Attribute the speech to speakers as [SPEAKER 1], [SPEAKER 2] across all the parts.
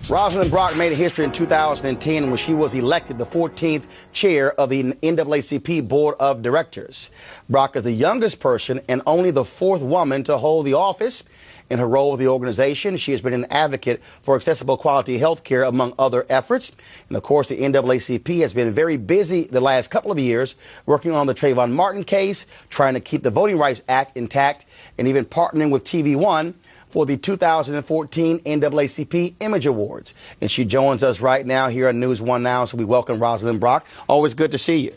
[SPEAKER 1] Roslyn Brock made a history in 2010 when she was elected the 14th chair of the NAACP Board of Directors. Brock is the youngest person and only the fourth woman to hold the office. In her role with the organization, she has been an advocate for accessible quality health care, among other efforts. And of course, the NAACP has been very busy the last couple of years working on the Roland Martin case, trying to keep the Voting Rights Act intact, and even partnering with TV1 for the 2014 NAACP Image Awards. And she joins us right now here on NewsOne Now, so we welcome Roslyn Brock. Always good to see you.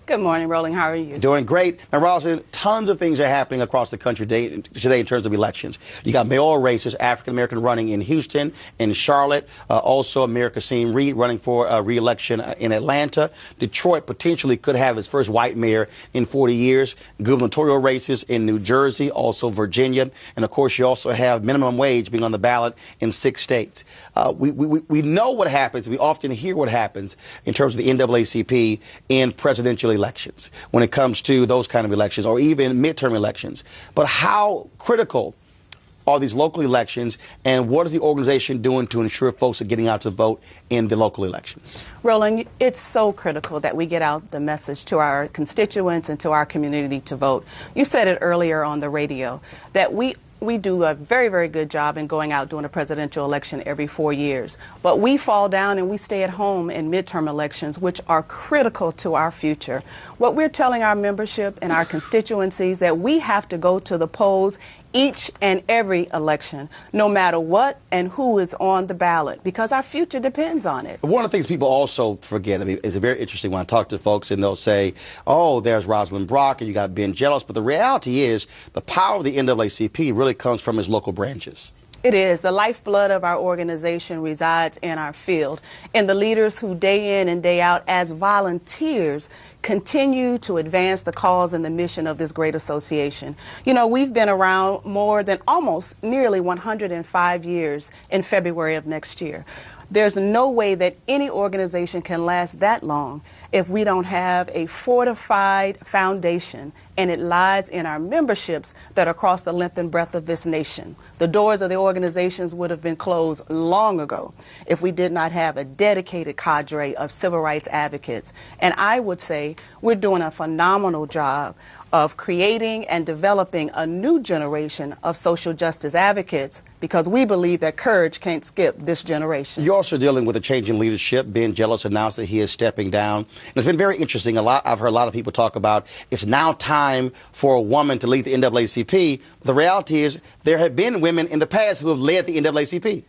[SPEAKER 2] Good morning, Roland. How are you?
[SPEAKER 1] Doing great. Now, Roslyn, tons of things are happening across the country today in terms of elections. You got mayoral races, African-American running in Houston, in Charlotte, also America Seem Reed running for re-election in Atlanta. Detroit potentially could have its first white mayor in 40 years. Gubernatorial races in New Jersey, also Virginia. And, of course, you also have minimum wage being on the ballot in 6 states. We know what happens. We often hear what happens in terms of the NAACP in presidential elections when it comes to those kind of elections or even midterm elections. But how critical are these local elections, and what is the organization doing to ensure folks are getting out to vote in the local elections?
[SPEAKER 2] Roland, it's so critical that we get out the message to our constituents and to our community to vote. You said it earlier on the radio that we do a very, very good job in going out doing a presidential election every 4 years. But we fall down and we stay at home in midterm elections, which are critical to our future. What we're telling our membership and our constituencies that we have to go to the polls each and every election, no matter what and who is on the ballot, because our future depends on it.
[SPEAKER 1] One of the things people also forget, I mean, is very interesting when I talk to folks and they'll say, oh, there's Roslyn Brock and you got Ben Jealous. But the reality is the power of the NAACP really comes from its local branches.
[SPEAKER 2] It is. The lifeblood of our organization resides in our field, and the leaders who day in and day out as volunteers continue to advance the cause and the mission of this great association. You know, we've been around more than almost nearly 105 years in February of next year. There's no way that any organization can last that long if we don't have a fortified foundation, and it lies in our memberships that are across the length and breadth of this nation. The doors of the organizations would have been closed long ago if we did not have a dedicated cadre of civil rights advocates. And I would say we're doing a phenomenal job of creating and developing a new generation of social justice advocates, because we believe that courage can't skip this generation.
[SPEAKER 1] You're also dealing with a change in leadership. Ben Jealous announced that he is stepping down. And it's been very interesting. I've heard a lot of people talk about it's now time for a woman to lead the NAACP. The reality is there have been women in the past who have led the NAACP.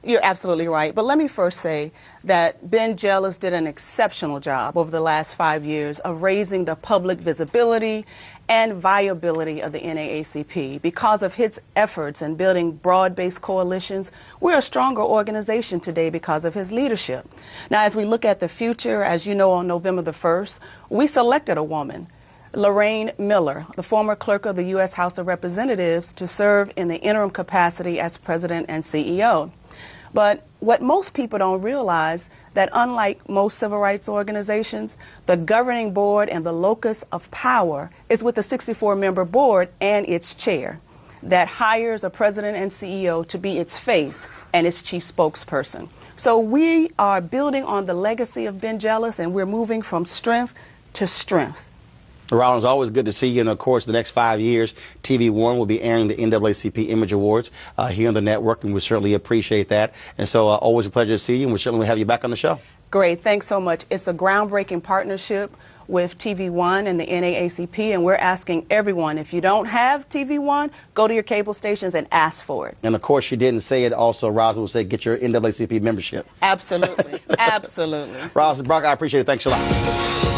[SPEAKER 2] You're absolutely right. But let me first say that Ben Jealous did an exceptional job over the last 5 years of raising the public visibility and viability of the NAACP. Because of his efforts in building broad-based coalitions, we're a stronger organization today because of his leadership. Now, as we look at the future, as you know, on November the 1st, we selected a woman, Lorraine Miller, the former clerk of the U.S. House of Representatives, to serve in the interim capacity as president and CEO. But what most people don't realize, that unlike most civil rights organizations, the governing board and the locus of power is with the 64-member board and its chair that hires a president and CEO to be its face and its chief spokesperson. So we are building on the legacy of Ben Jealous, and we're moving from strength to strength.
[SPEAKER 1] Roland, it's always good to see you. And, of course, the next 5 years, TV1 will be airing the NAACP Image Awards here on the network, and we certainly appreciate that. And so always a pleasure to see you, and we certainly will have you back on the show.
[SPEAKER 2] Great. Thanks so much. It's a groundbreaking partnership with TV1 and the NAACP, and we're asking everyone, if you don't have TV1, go to your cable stations and ask for it.
[SPEAKER 1] And, of course, she didn't say it also. Roslyn will say get your NAACP membership.
[SPEAKER 2] Absolutely. Absolutely.
[SPEAKER 1] Roslyn Brock, I appreciate it. Thanks a lot.